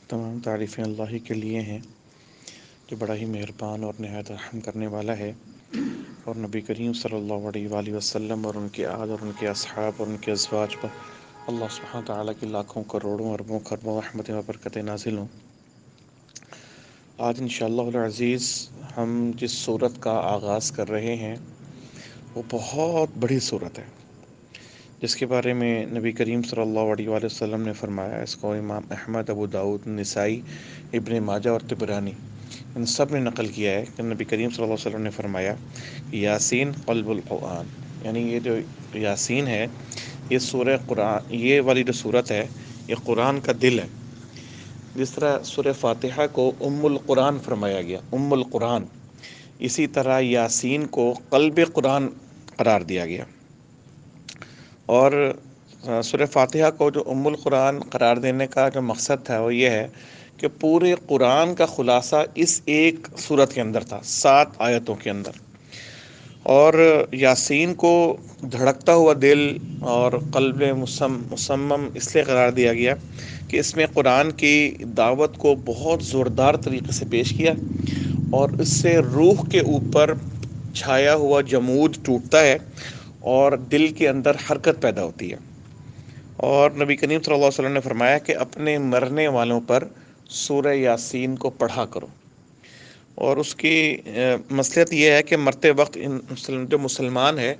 تمام تعریفیں اللہ ہی کے لیے ہیں جو بڑا ہی مہربان اور نہایت رحم کرنے والا ہے، اور نبی کریم صلی اللہ علیہ وآلہ وسلم اور ان کے آل اور ان کے اصحاب اور ان کے ازواج پر اللہ سبحانہ تعالیٰ کی لاکھوں کروڑوں اربوں خربوں رحمتیں و برکتیں نازل ہوں۔ آج انشاءاللہ العزیز ہم جس صورت کا آغاز کر رہے ہیں وہ بہت بڑی صورت ہے، جس کے بارے میں نبی کریم صلی اللہ علیہ وآلہ وسلم نے فرمایا، اس کو امام احمد، ابو داؤد، نسائی، ابن ماجہ اور طبرانی ان سب نے نقل کیا ہے کہ نبی کریم صلی اللہ علیہ وسلم نے فرمایا، یاسین قلب القرآن، یعنی یہ جو یاسین ہے یہ سورہ قرآن، یہ والی جو صورت ہے یہ قرآن کا دل ہے۔ جس طرح سورہ فاتحہ کو ام القرآن فرمایا گیا، ام القرآن، اسی طرح یاسین کو قلب قرآن قرار دیا گیا۔ اور سورہ فاتحہ کو جو ام القرآن قرار دینے کا جو مقصد تھا وہ یہ ہے کہ پورے قرآن کا خلاصہ اس ایک سورت کے اندر تھا، 7 آیتوں کے اندر۔ اور یاسین کو دھڑکتا ہوا دل اور قلب مسمم اس لیے قرار دیا گیا کہ اس میں قرآن کی دعوت کو بہت زوردار طریقے سے پیش کیا، اور اس سے روح کے اوپر چھایا ہوا جمود ٹوٹتا ہے اور دل کے اندر حرکت پیدا ہوتی ہے۔ اور نبی کریم صلی اللہ علیہ وسلم نے فرمایا کہ اپنے مرنے والوں پر سورہ یاسین کو پڑھا کرو، اور اس کی مصلحت یہ ہے کہ مرتے وقت جو مسلمان ہے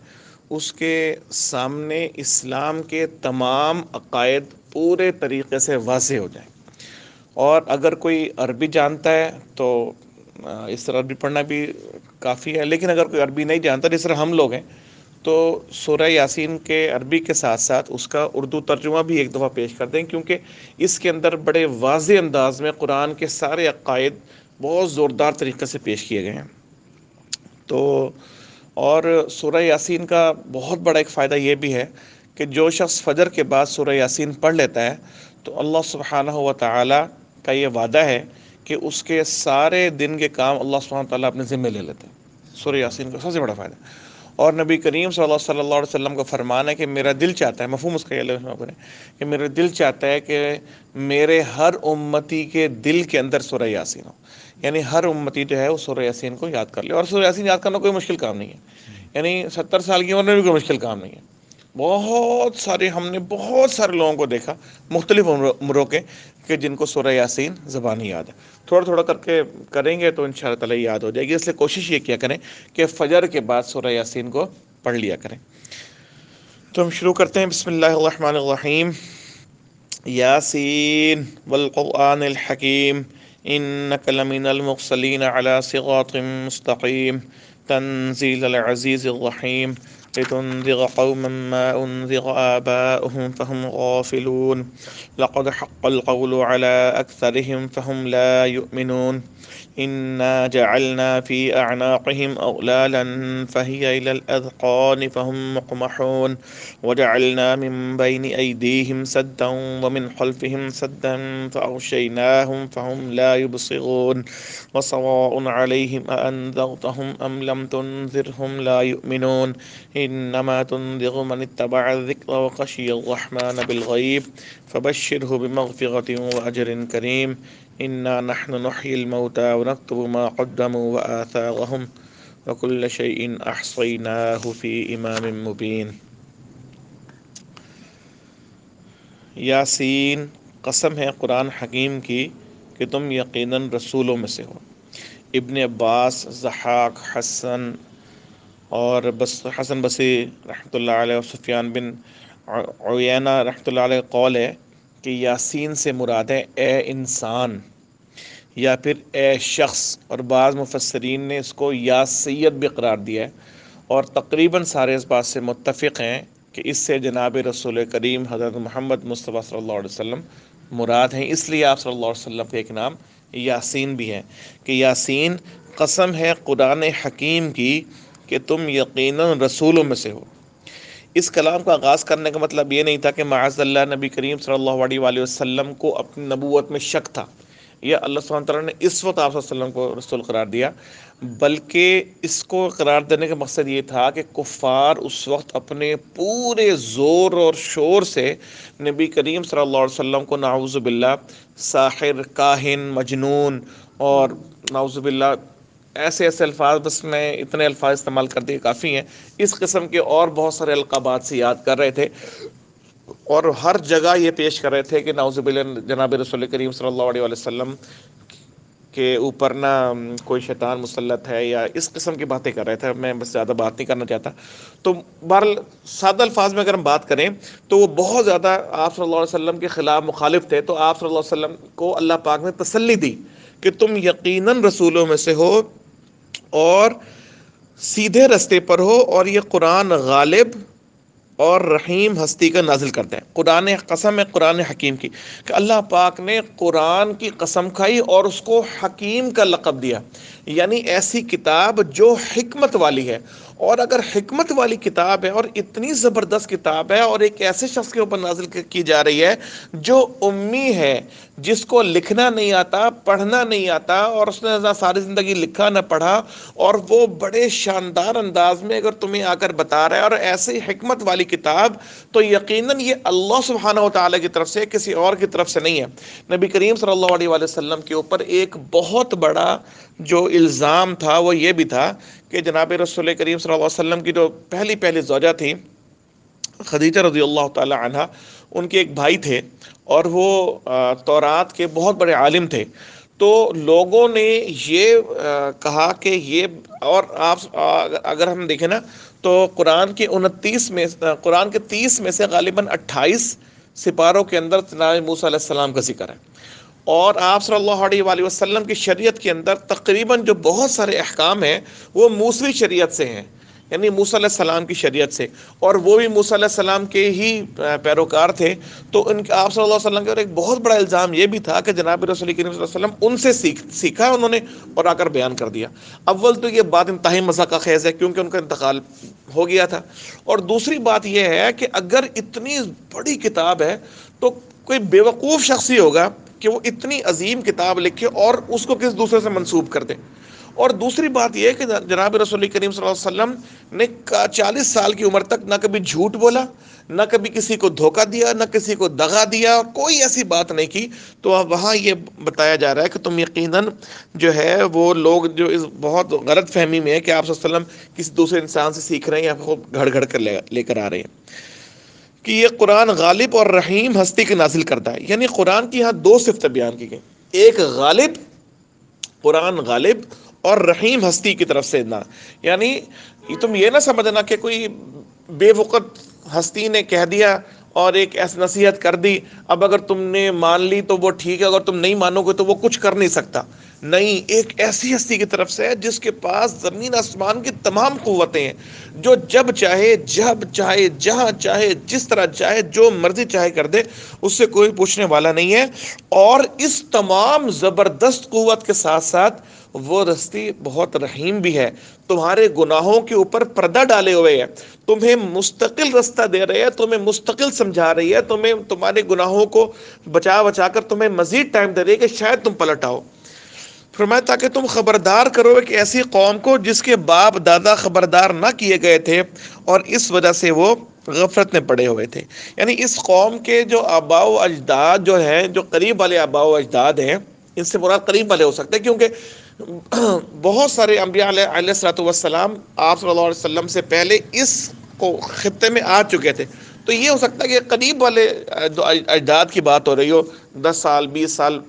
اس کے سامنے اسلام کے تمام عقائد پورے طریقے سے واضح ہو جائیں۔ اور اگر کوئی عربی جانتا ہے تو اس طرح عربی پڑھنا بھی کافی ہے، لیکن اگر کوئی عربی نہیں جانتا جس طرح ہم لوگ ہیں تو سورہ یاسین کے عربی کے ساتھ ساتھ اس کا اردو ترجمہ بھی ایک دفعہ پیش کر دیں، کیونکہ اس کے اندر بڑے واضح انداز میں قرآن کے سارے عقائد بہت زوردار طریقے سے پیش کیے گئے ہیں۔ تو اور سورہ یاسین کا بہت بڑا ایک فائدہ یہ بھی ہے کہ جو شخص فجر کے بعد سورہ یاسین پڑھ لیتا ہے تو اللہ سبحانہ و تعالی کا یہ وعدہ ہے کہ اس کے سارے دن کے کام اللہ سبحانہ و تعالیٰ اپنے ذمہ لے لیتے ہیں۔ سورہ یاسین کا سب سے بڑا فائدہ، اور نبی کریم صلی اللہ علیہ وسلم کا فرمان ہے کہ میرا دل چاہتا ہے، مفہوم اس کا یہ کریں کہ میرا دل چاہتا ہے کہ میرے ہر امتی کے دل کے اندر سورہ یاسین ہو، یعنی ہر امتی جو ہے وہ سورہ یاسین کو یاد کر لے۔ اور سورہ یاسین یاد کرنا کوئی مشکل کام نہیں ہے، یعنی 70 سال کی عمر میں بھی کوئی مشکل کام نہیں ہے۔ ہم نے بہت سارے لوگوں کو دیکھا مختلف عمروں کے کہ جن کو سورہ یاسین زبانی یاد ہے۔ تھوڑا تھوڑا کر کے کریں گے تو انشاءاللہ تعالی یاد ہو جائے گی، اس لیے کوشش یہ کیا کریں کہ فجر کے بعد سورہ یاسین کو پڑھ لیا کریں۔ تو ہم شروع کرتے ہیں، بسم اللہ الرحمن الرحیم۔ یاسین والقرآن الحکیم انک لمن المرسلین علی صراط مستقیم تنزیل العزیز الرحیم لتنذر قوما ما انذر آباؤهم فهم غافلون لقد حق القول على أكثرهم فهم لا يؤمنون إنا جعلنا في أعناقهم أغلالا فهي إلى الأذقان فهم مقمحون وجعلنا من بين أيديهم سدا ومن خلفهم سدا فأغشيناهم فهم لا يبصرون وسواء عليهم أأنذرتهم أم لم تنذرهم لا يؤمنون إنما تنذر من اتبع الذكر وخشي الرحمن بالغيب فبشره بمغفرة وأجر كريم إنا نحن نحيي الموتى ونكتب ما قدموا وآثارهم وكل شيء أحصيناه في إمام مبين۔ یاسین، قسم ہے قرآن حکیم کی کہ تم یقیناً رسولوں میں سے ہو۔ ابن عباس، ضحاک، حسن اور حسن بصری رحمۃ اللہ علیہ اور سفیان بن عیینہ رحمۃ اللہ علیہ قول ہے کہ یاسین سے مراد ہے اے انسان یا پھر اے شخص، اور بعض مفسرین نے اس کو یا سید بھی قرار دیا ہے، اور تقریباً سارے اس بات سے متفق ہیں کہ اس سے جناب رسول کریم حضرت محمد مصطفیٰ صلی اللہ علیہ وسلم مراد ہیں، اس لیے آپ صلی اللہ علیہ وسلم کا ایک نام یاسین بھی ہے کہ یاسین قسم ہے قرآن حکیم کی کہ تم یقیناً رسولوں میں سے ہو۔ اس کلام کا آغاز کرنے کا مطلب یہ نہیں تھا کہ معاذ اللہ نبی کریم صلی اللہ علیہ وآلہ وسلم کو اپنی نبوت میں شک تھا، یا اللہ سبحانہ تعالیٰ نے اس وقت آپ صلی اللہ علیہ وسلم کو رسول قرار دیا، بلکہ اس کو قرار دینے کا مقصد یہ تھا کہ کفار اس وقت اپنے پورے زور اور شور سے نبی کریم صلی اللہ علیہ وسلم کو نعوذ باللہ ساحر، کاہن، مجنون اور نعوذ باللہ ایسے ایسے الفاظ، بس میں اتنے الفاظ استعمال کر دیے کافی ہیں، اس قسم کے اور بہت سارے القابات سے یاد کر رہے تھے، اور ہر جگہ یہ پیش کر رہے تھے کہ نعوذ باللہ جناب رسول کریم صلی اللہ علیہ وسلم کے اوپر نہ کوئی شیطان مسلط ہے، یا اس قسم کی باتیں کر رہے تھے. میں بس زیادہ بات نہیں کرنا چاہتا. تو بہرحال سادہ الفاظ میں اگر ہم بات کریں تو وہ بہت زیادہ آپ صلی اللہ علیہ وسلم کے خلاف مخالف تھے. تو آپ صلی اللہ علیہ وسلم کو اللہ پاک نے تسلی دی کہ تم یقیناً رسولوں میں سے ہو اور سیدھے رستے پر ہو، اور یہ قرآن غالب اور رحیم ہستی کا نازل کرتے ہیں. قرآن قسم ہے قرآن حکیم کی، کہ اللہ پاک نے قرآن کی قسم کھائی اور اس کو حکیم کا لقب دیا، یعنی ایسی کتاب جو حکمت والی ہے. اور اگر حکمت والی کتاب ہے اور اتنی زبردست کتاب ہے اور ایک ایسے شخص کے اوپر نازل کی جا رہی ہے جو امی ہے، جس کو لکھنا نہیں آتا، پڑھنا نہیں آتا، اور اس نے ساری زندگی لکھا نہ پڑھا، اور وہ بڑے شاندار انداز میں اگر تمہیں آ کر بتا رہا ہے، اور ایسی حکمت والی کتاب، تو یقیناً یہ اللہ سبحانہ و تعالیٰ کی طرف سے، کسی اور کی طرف سے نہیں ہے. نبی کریم صلی اللہ علیہ وسلم کے اوپر ایک بہت بڑا جو الزام تھا وہ یہ بھی تھا کہ جناب رسول کریم صلی اللہ علیہ وسلم کی جو پہلی زوجہ تھی خدیجہ رضی اللہ تعالی عنہ، ان کے ایک بھائی تھے اور وہ تورات کے بہت بڑے عالم تھے. تو لوگوں نے یہ کہا کہ یہ، اور آپ اگر ہم دیکھیں نا تو قرآن کے 30 میں سے غالباً 28 سپاروں کے اندر جناب موسیٰ علیہ السلام کا ذکر ہے، اور آپ صلی اللہ علیہ وآلہ وسلم کی شریعت کے اندر تقریباً جو بہت سارے احکام ہیں وہ موسوی شریعت سے ہیں، یعنی موسیٰ علیہ السلام کی شریعت سے، اور وہ بھی موسیٰ علیہ السلام کے ہی پیروکار تھے. تو آپ صلی اللہ علیہ وسلم کا ایک بہت بڑا الزام یہ بھی تھا کہ جناب رسول کریم صلی اللہ علیہ وسلم ان سے سیکھا انہوں نے اور آ کر بیان کر دیا. اول تو یہ بات انتہائی مذاق خیز ہے کیونکہ ان کا انتقال ہو گیا تھا، اور دوسری بات یہ ہے کہ اگر اتنی بڑی کتاب ہے تو کوئی بیوقوف شخص ہی ہوگا کہ وہ اتنی عظیم کتاب لکھے اور اس کو کس دوسرے سے منسوب کر دے. اور دوسری بات یہ ہے کہ جناب رسول کریم صلی اللہ علیہ وسلم نے 40 سال کی عمر تک نہ کبھی جھوٹ بولا، نہ کبھی کسی کو دھوکہ دیا، نہ کسی کو دغا دیا، اور کوئی ایسی بات نہیں کی. تو اب وہاں یہ بتایا جا رہا ہے کہ تم یقیناً جو ہے وہ لوگ جو اس بہت غلط فہمی میں ہے کہ آپ صلی اللہ علیہ وسلم کسی دوسرے انسان سے سیکھ رہے ہیں یا خود گھڑ گھڑ کر لے کر آ رہے ہیں، کہ یہ قرآن غالب اور رحیم ہستی کے نازل کرتا ہے. یعنی قرآن کی یہاں 2 صفتیں بیان کی گئی، ایک غالب، قرآن غالب، اور رحیم ہستی کی طرف سے نہ. یعنی تم یہ نہ سمجھنا کہ کوئی بے وقت ہستی نے کہہ دیا اور ایک ایسی نصیحت کر دی، اب اگر تم نے مان لی تو وہ ٹھیک ہے، اگر تم نہیں مانو گے تو وہ کچھ کر نہیں سکتا. نہیں، ایک ایسی ہستی کی طرف سے ہے جس کے پاس زمین آسمان کی تمام قوتیں ہیں، جو جب چاہے، جب چاہے، جہاں چاہے، جس طرح چاہے، جو مرضی چاہے کر دے، اس سے کوئی پوچھنے والا نہیں ہے. اور اس تمام زبردست قوت کے ساتھ ساتھ وہ ہستی بہت رحیم بھی ہے، تمہارے گناہوں کے اوپر پردہ ڈالے ہوئے ہے، تمہیں مستقل رستہ دے رہی ہے، تمہیں مستقل سمجھا رہی ہے، تمہیں تمہارے گناہوں کو بچا کر تمہیں مزید ٹائم دے رہی ہے کہ شاید تم پلٹ آؤ. فرمایا تاکہ تم خبردار کرو ایک ایسی قوم کو جس کے باپ دادا خبردار نہ کیے گئے تھے اور اس وجہ سے وہ غفلت میں پڑے ہوئے تھے. یعنی اس قوم کے جو آباء و اجداد جو ہیں، جو قریب والے آباء و اجداد ہیں، ان سے مراد قریب والے ہو سکتے ہیں کیونکہ بہت سارے انبیاء علیہ الصلوۃ والسلام آپ صلی اللہ علیہ وسلم سے پہلے اس کو خطے میں آ چکے تھے. تو یہ ہو سکتا ہے کہ قریب والے اجداد کی بات ہو رہی ہو، 10 سال، 20 سال،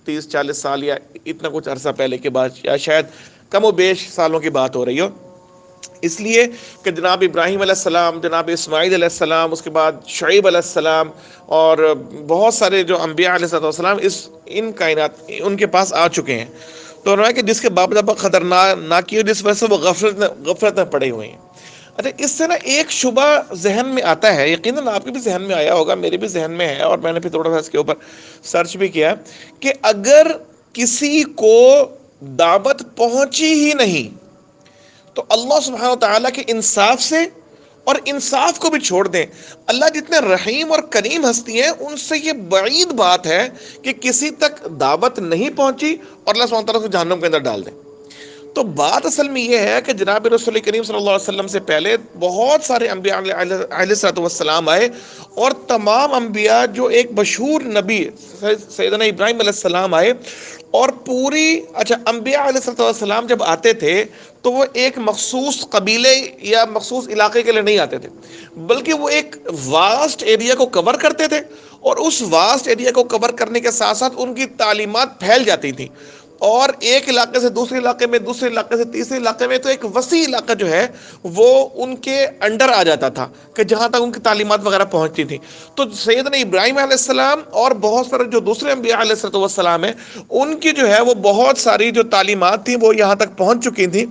30-40 سال، یا اتنا کچھ عرصہ پہلے کے بعد، یا شاید کم و بیش سالوں کی بات ہو رہی ہو. اس لیے کہ جناب ابراہیم علیہ السلام، جناب اسماعیل علیہ السلام، اس کے بعد شعیب علیہ السلام، اور بہت سارے جو انبیاء علیہ السلام ان کائنات ان کے پاس آ چکے ہیں. تو انہوں نے کہ جس کے باپ دادا قدر نہ کی، جس وجہ سے وہ غفلت میں پڑے ہوئے ہیں. اچھا، اس سے نا ایک شبہ ذہن میں آتا ہے، یقیناً آپ کے بھی ذہن میں آیا ہوگا، میرے بھی ذہن میں ہے، اور میں نے پھر تھوڑا سا اس کے اوپر سرچ بھی کیا، کہ اگر کسی کو دعوت پہنچی ہی نہیں تو اللہ سبحانہ و تعالیٰ کے انصاف سے اور انصاف کو بھی چھوڑ دیں. اللہ جتنے رحیم اور کریم ہستی ہیں ان سے یہ بعید بات ہے کہ کسی تک دعوت نہیں پہنچی اور اللہ سبحانہ وتعالیٰ کو جہنم کے اندر ڈال دیں. تو بات اصل میں یہ ہے کہ جناب رسول کریم صلی اللہ علیہ وسلم سے پہلے بہت سارے انبیاء علیہ السلام آئے، اور تمام انبیاء جو ایک مشہور نبی سیدنا ابراہیم علیہ السلام آئے، اور انبیاء علیہ السلام جب آتے تھے تو وہ ایک مخصوص قبیلے یا مخصوص علاقے کے لیے نہیں آتے تھے، بلکہ وہ ایک واسٹ ایریا کو کور کرتے تھے، اور اس واسٹ ایریا کو کور کرنے کے ساتھ ساتھ ان کی تعلیمات پھیل جاتی تھی، اور ایک علاقے سے دوسرے علاقے میں، دوسرے علاقے سے تیسرے علاقے میں، تو ایک وسیع علاقہ جو ہے وہ ان کے انڈر آ جاتا تھا کہ جہاں تک ان کی تعلیمات وغیرہ پہنچتی تھی. تو سیدنا ابراہیم علیہ السلام اور بہت سارے جو دوسرے انبیاء علیہ السلام ہیں، ان کی جو ہے وہ بہت ساری جو تعلیمات تھیں وہ یہاں تک پہنچ چکی تھیں،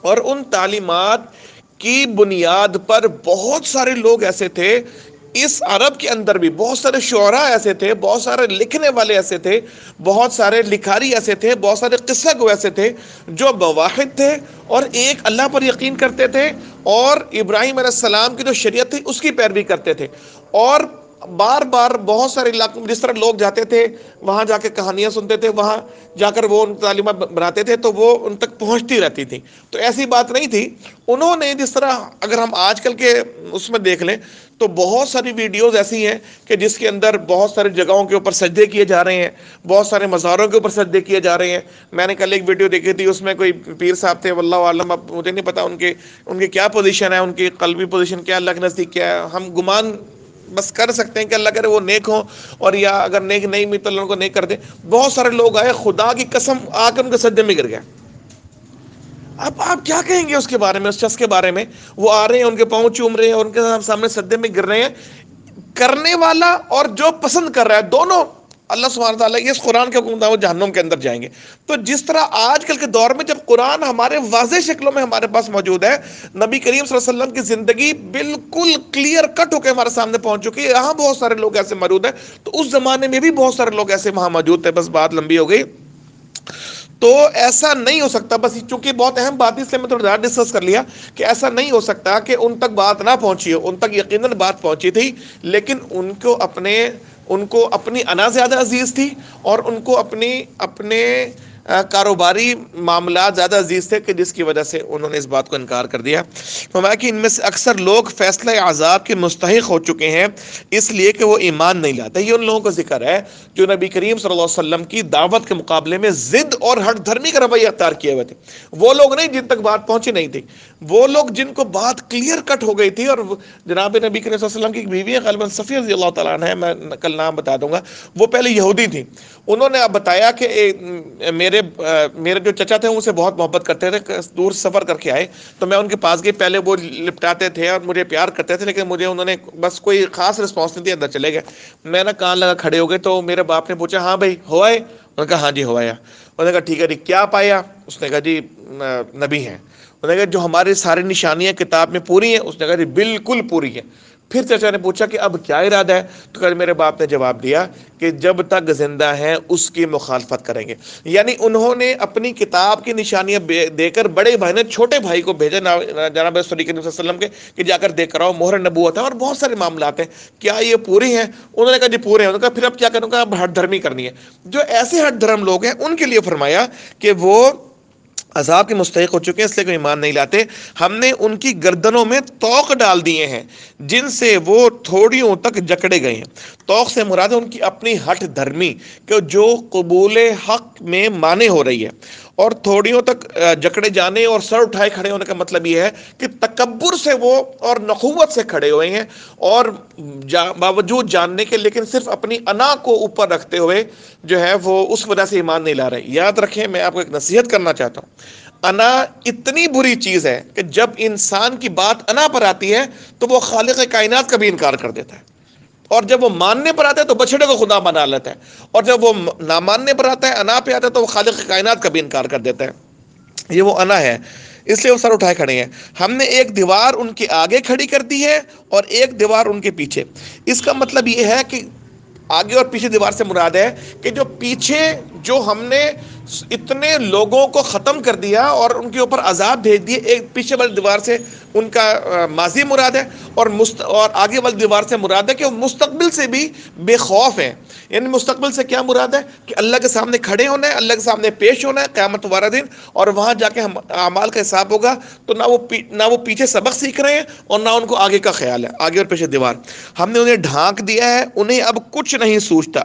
اور ان تعلیمات کی بنیاد پر بہت سارے لوگ ایسے تھے اس عرب کے اندر بھی، بہت سارے شعراء ایسے تھے، بہت سارے لکھنے والے ایسے تھے، بہت سارے لکھاری ایسے تھے، بہت سارے قصہ گو ایسے تھے جو بواحد تھے اور ایک اللہ پر یقین کرتے تھے، اور ابراہیم علیہ السلام کی جو شریعت تھی اس کی پیروی کرتے تھے. اور بار بار بہت سارے علاقوں میں جس طرح لوگ جاتے تھے وہاں جا کے کہانیاں سنتے تھے، وہاں جا کر وہ ان تعلیمات بناتے تھے تو وہ ان تک پہنچتی رہتی تھی. تو ایسی بات نہیں تھی. انہوں نے جس طرح اگر ہم آج کل کے اس میں دیکھ لیں تو بہت ساری ویڈیوز ایسی ہیں کہ جس کے اندر بہت ساری جگہوں کے اوپر سجدے کیے جا رہے ہیں، بہت سارے مزاروں کے اوپر سجدے کیے جا رہے ہیں. میں نے کل ایک ویڈیو دیکھی تھی، اس میں کوئی پیر صاحب تھے، واللہ عالم، اب مجھے نہیں پتا ان کے کیا پوزیشن ہے، ان کی قلبی پوزیشن کیا، اللہ کے نزدیک کیا ہے. ہم گمان بس کر سکتے ہیں کہ اللہ کرے وہ نیک ہوں، اور یا اگر نیک نہیں بھی تو اللہ ان کو نیک کر دے. بہت سارے لوگ آئے، خدا کی قسم آ کر ان کے سجدے میں گر گئے. اب آپ کیا کہیں گے اس کے بارے میں، اس شخص کے بارے میں؟ وہ آ رہے ہیں، ان کے پاؤں چوم رہے ہیں اور ان کے سامنے سجدے میں گر رہے ہیں. کرنے والا اور جو پسند کر رہا ہے دونوں اللہ سبحانہ تعالیٰ اس قرآن کے حکم وہ جہنم کے اندر جائیں گے. تو جس طرح آج کل کے دور میں جب قرآن ہمارے واضح شکلوں میں ہمارے پاس موجود ہے، نبی کریم صلی اللہ علیہ وسلم کی زندگی بالکل کلیئر کٹ ہو کے ہمارے سامنے پہنچ چکی ہے، یہاں بہت سارے لوگ ایسے موجود ہیں، تو اس زمانے میں بھی بہت سارے لوگ ایسے وہاں موجود تھے. بس بات لمبی ہو گئی. تو ایسا نہیں ہو سکتا، بس چونکہ بہت اہم بات اس لیے میں تھوڑا زیادہ ڈسکس کر لیا کہ ایسا نہیں ہو سکتا کہ ان تک بات نہ پہنچی ہو. ان تک یقیناً بات پہنچی تھی، لیکن ان کو اپنی انا زیادہ عزیز تھی، اور ان کو اپنے کاروباری معاملات زیادہ عزیز تھے کہ جس کی وجہ سے انہوں نے اس بات کو انکار کر دیا. فرمایا کہ ان میں سے اکثر لوگ فیصلہ عذاب کے مستحق ہو چکے ہیں اس لیے کہ وہ ایمان نہیں لاتے. یہ ان لوگوں کا ذکر ہے جو نبی کریم صلی اللہ علیہ وسلم کی دعوت کے مقابلے میں ضد اور ہٹ دھرمی کا رویہ اختیار کیے ہوئے تھے. وہ لوگ نہیں جن تک بات پہنچی نہیں تھی، وہ لوگ جن کو بات کلیئر کٹ ہو گئی تھی. اور جناب نبی کریم صلی اللہ علیہ وسلم کی ایک بیوی ہے غالباً صفیہ رضی اللہ تعالیٰ عنہ ہے، میں کل نام بتا دوں گا. وہ پہلے یہودی تھی. انہوں نے بتایا کہ میرے جو چچا تھے ان سے بہت محبت کرتے تھے، دور سفر کر کے آئے تو میں ان کے پاس گئی. پہلے وہ لپٹاتے تھے اور مجھے پیار کرتے تھے، لیکن مجھے انہوں نے بس کوئی خاص رسپانس نہیں دیا، اندر چلے گئے. میں نے کان لگا کھڑے ہو گئے تو میرے باپ نے پوچھا ہاں بھائی ہو آئے؟ انہوں نے کہا ہاں جی ہو آیا. انہوں نے کہا ٹھیک ہے جی کیا پایا؟ اس نے کہا جی نبی ہیں. انہوں نے کہا جو ہماری ساری نشانیاں کتاب میں پوری ہیں؟ اس نے کہا جی بالکل پوری ہیں. پھر چچا نے پوچھا کہ اب کیا ارادہ ہے؟ تو کہ میرے باپ نے جواب دیا کہ جب تک زندہ ہیں اس کی مخالفت کریں گے. یعنی انہوں نے اپنی کتاب کی نشانیاں دے کر بڑے بھائی نے چھوٹے بھائی کو بھیجا جناب صلی اللہ علیہ وسلم کے کہ جا کر دیکھ کر آؤ، مہر نبوت ہے اور بہت سارے معاملات ہیں، کیا یہ پوری ہیں؟ انہوں نے کہا جی پورے ہیں. انہوں نے کہا پھر اب کیا کروں گا؟ اب ہٹ دھرمی کرنی ہے. جو ایسے ہٹ دھرم لوگ ہیں ان کے لیے فرمایا کہ وہ عذاب کے مستحق ہو چکے ہیں اس لیے کوئی ایمان نہیں لاتے. ہم نے ان کی گردنوں میں طوق ڈال دیے ہیں جن سے وہ تھوڑیوں تک جکڑے گئے ہیں. طوق سے مراد ہے ان کی اپنی ہٹ دھرمی کہ جو قبول حق میں مانے ہو رہی ہے، اور تھوڑیوں تک جکڑے جانے اور سر اٹھائے کھڑے ہونے کا مطلب یہ ہے کہ تکبر سے وہ اور نخوت سے کھڑے ہوئے ہیں، اور باوجود جاننے کے لیکن صرف اپنی انا کو اوپر رکھتے ہوئے جو ہے وہ اس وجہ سے ایمان نہیں لا رہے. یاد رکھیں، میں آپ کو ایک نصیحت کرنا چاہتا ہوں، انا اتنی بری چیز ہے کہ جب انسان کی بات انا پر آتی ہے تو وہ خالق کائنات کا بھی انکار کر دیتا ہے، اور جب وہ ماننے پر آتا ہے تو بچڑے کو خدا بنا لیتا ہے، اور جب وہ نہ ماننے پر آتا ہے، انا پہ آتا ہے، تو وہ خالق کائنات کا بھی انکار کر دیتا ہے. یہ وہ انا ہے، اس لیے وہ سر اٹھائے کھڑے ہیں. ہم نے ایک دیوار ان کے آگے کھڑی کر دی ہے اور ایک دیوار ان کے پیچھے. اس کا مطلب یہ ہے کہ آگے اور پیچھے دیوار سے مراد ہے کہ جو پیچھے جو ہم نے اتنے لوگوں کو ختم کر دیا اور ان کے اوپر عذاب بھیج دیے، ایک پیچھے والی دیوار سے ان کا ماضی مراد ہے، اور آگے والی دیوار سے مراد ہے کہ وہ مستقبل سے بھی بے خوف ہیں۔ یعنی مستقبل سے کیا مراد ہے کہ اللہ کے سامنے کھڑے ہونا ہے، اللہ کے سامنے پیش ہونا ہے قیامت والا دن، اور وہاں جا کے ہم اعمال کا حساب ہوگا، تو نہ وہ پیچھے سبق سیکھ رہے ہیں اور نہ ان کو آگے کا خیال ہے، آگے اور پیچھے دیوار۔ ہم نے انہیں ڈھانک دیا ہے، انہیں اب کچھ نہیں سوچتا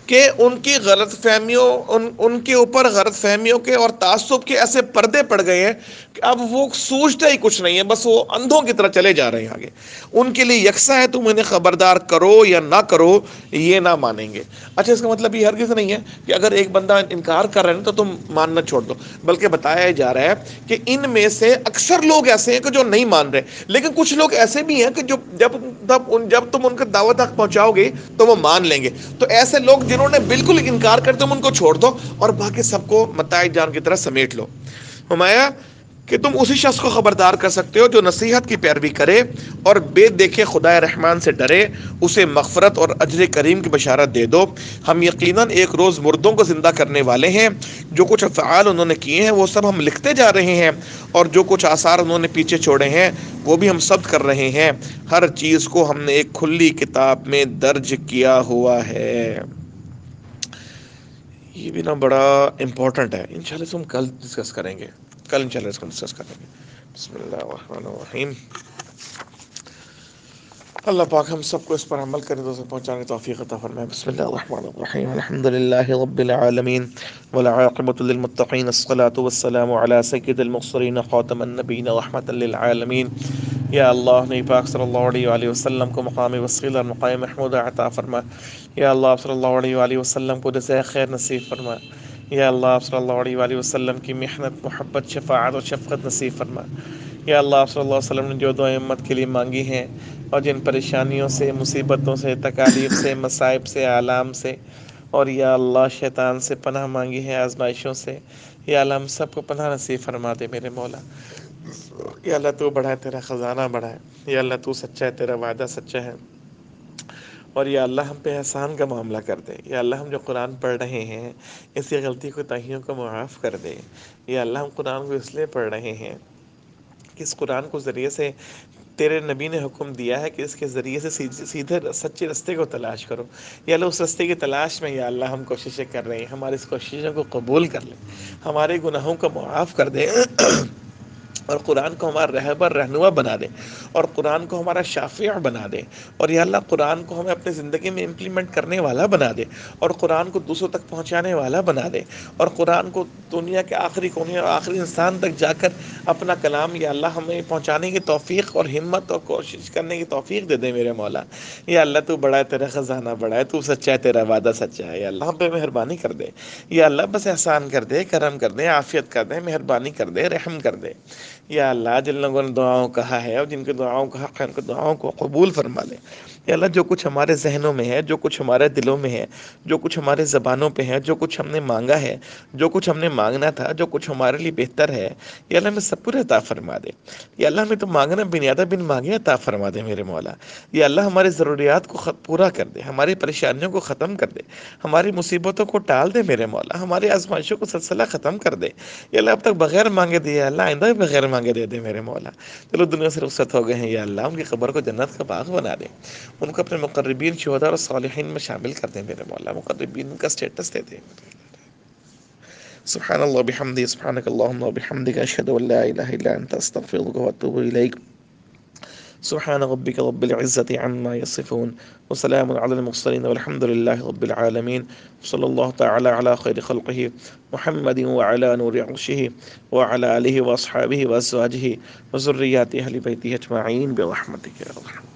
کہ ان کی غلط فہمیوں ان کے اوپر غلط فہمیوں کے اور تعصب کے ایسے پردے پڑ گئے ہیں کہ اب وہ سوچتا ہی کچھ نہیں ہے، بس وہ اندھوں کی طرح چلے جا رہے ہیں آگے۔ ان کے لیے یکساں ہے، تم انہیں خبردار کرو یا نہ کرو یہ نہ مانیں گے۔ اچھا، اس کا مطلب یہ ہرگز نہیں ہے کہ اگر ایک بندہ انکار کر رہے ہیں تو تم ماننا چھوڑ دو، بلکہ بتایا جا رہا ہے کہ ان میں سے اکثر لوگ ایسے ہیں کہ جو نہیں مان رہے، لیکن کچھ لوگ ایسے بھی ہیں کہ جب تم ان کو دعوت تک پہنچاؤ گے تو وہ مان لیں گے۔ تو ایسے لوگ جنہوں نے بالکل انکار کر، تم ان کو چھوڑ دو اور باقی سب کو متاع جان کی طرح سمیٹ لو۔ ہمایا کہ تم اسی شخص کو خبردار کر سکتے ہو جو نصیحت کی پیروی کرے اور بے دیکھے خدائے رحمان سے ڈرے، اسے مغفرت اور اجر کریم کی بشارت دے دو۔ ہم یقیناً ایک روز مردوں کو زندہ کرنے والے ہیں، جو کچھ افعال انہوں نے کیے ہیں وہ سب ہم لکھتے جا رہے ہیں، اور جو کچھ آثار انہوں نے پیچھے چھوڑے ہیں وہ بھی ہم ثبت کر رہے ہیں۔ ہر چیز کو ہم نے ایک کھلی کتاب میں درج کیا ہوا ہے۔ یہ بھی نا بڑا امپورٹنٹ ہے، انشاءاللہ اس کو ہم کل ڈسکس کریں گے، کل انشاءاللہ اس کو ڈسکس کریں گے۔ بسم اللہ الرحمن الرحیم۔ اللہ پاک ہم سب کو اس پر عمل کرنے سے پہنچانے توفیق عطا فرمائے۔ بسم اللہ الرحمن الرحیم، الحمد للہ رب العالمین والعاقبۃ للمتقین، الصلاۃ والسلام علی سید المرسلین خاتم النبیین رحمۃ للعالمین۔ یا اللہ نبی پاک صلی اللہ علیہ وآلہ وسلم کو مقام وسیلہ اور مقام محمود عطا فرما۔ یا اللہ آپ صلی اللہ علیہ وآلہ وسلم کو جزائے خیر نصیب فرما۔ یا اللہ آپ صلی اللہ علیہ وآلہ وسلم کی محنت، محبت، شفاعت اور شفقت نصیب فرما۔ یا اللہ آپ صلی اللہ علیہ وسلم نے جو دعائیں امت کے لیے مانگی ہیں اور جن پریشانیوں سے، مصیبتوں سے، تکالیف سے، مصائب سے، آلام سے، اور یا اللہ شیطان سے پناہ مانگی ہے، آزمائشوں سے، یا اللہ ہم سب کو پناہ نصیب فرما دے میرے مولا۔ یا اللہ تو بڑا ہے، تیرا خزانہ بڑا ہے، یا اللہ تو سچا ہے، تیرا وعدہ سچا ہے، اور یا اللہ ہم پہ احسان کا معاملہ کر دے۔ یا اللہ ہم جو قرآن پڑھ رہے ہیں اس کی غلطی کوتاہیوں کو معاف کر دے۔ یا اللہ ہم قرآن کو اس لیے پڑھ رہے ہیں کہ اس قرآن کو ذریعے سے تیرے نبی نے حکم دیا ہے کہ اس کے ذریعے سے سیدھے سچے رستے کو تلاش کرو۔ یا اللہ اس رستے کی تلاش میں یا اللہ ہم کوششیں کر رہے ہیں، ہماری اس کوششوں کو قبول کر لے، ہمارے گناہوں کو معاف کر دے، اور قرآن کو ہمارا رہبر رہنما بنا دے، اور قرآن کو ہمارا شافع بنا دے، اور یا اللہ قرآن کو ہمیں اپنی زندگی میں امپلیمنٹ کرنے والا بنا دے، اور قرآن کو دوسروں تک پہنچانے والا بنا دے، اور قرآن کو دنیا کے آخری کونے اور آخری انسان تک جا کر اپنا کلام یا اللہ ہمیں پہنچانے کی توفیق اور ہمت اور کوشش کرنے کی توفیق دے دے میرے مولا۔ یا اللہ تو بڑا ہے، تیرا خزانہ بڑا ہے، تو سچا ہے، تیرا وعدہ سچا ہے۔ یا اللہ ہم پہ مہربانی کر دے، یا اللہ بس احسان کر دے، کرم کر دے، عافیت کر دے، مہربانی کر دے، رحم کر دے۔ یا اللہ جن لوگوں نے دعاؤں کہا ہے اور جن کے دعاؤں کا حق ہے ان کے دعاؤں کو قبول فرما لے۔ یا اللہ جو کچھ ہمارے ذہنوں میں ہے، جو کچھ ہمارے دلوں میں ہے، جو کچھ ہمارے زبانوں پہ ہے، جو کچھ ہم نے مانگا ہے، جو کچھ ہم نے مانگنا تھا، جو کچھ ہمارے لیے بہتر ہے، یا اللہ ہمیں سب پورے عطا فرما دے۔ یا اللہ ہمیں تو مانگنا بنیادہ بن مانگے عطا فرما دے میرے مولا۔ یا اللہ ہماری ضروریات کو پورا کر دے، ہماری پریشانیوں کو ختم کر دے، ہماری مصیبتوں کو ٹال دے میرے مولا، ہماری آزمائشوں کو سلسلہ ختم کر دے۔ یا اللہ اب تک بغیر مانگے دے، یا اللہ آئندہ بھی بغیر مانگے دے دے میرے مولا۔ چلو دنیا سے رخصت ہو گئے ہیں، یا اللہ ان کی قبر کو جنت کا باغ بنا دے، ان کو اپنے مقربین، شہداء اور صالحین میں شامل کر دیں میرے مولا، مقربین کا اسٹیٹس دے دیں۔ سبحان اللہ بحمدہ، سبحانک اللہم وبحمدک، اشہد ان لا الہ الا انت، استغفرک واتوب الیک۔ سبحان ربک رب العزة عما يصفون، وسلام على المرسلين والحمد لله رب العالمين، صلی اللہ تعالی علی خیر خلقہ محمد وعلى نور عرشہ وعلى آلہ واصحابہ وازواجہ وذریاتہ اہل بیتہ اجمعین برحمتک یا ارحم۔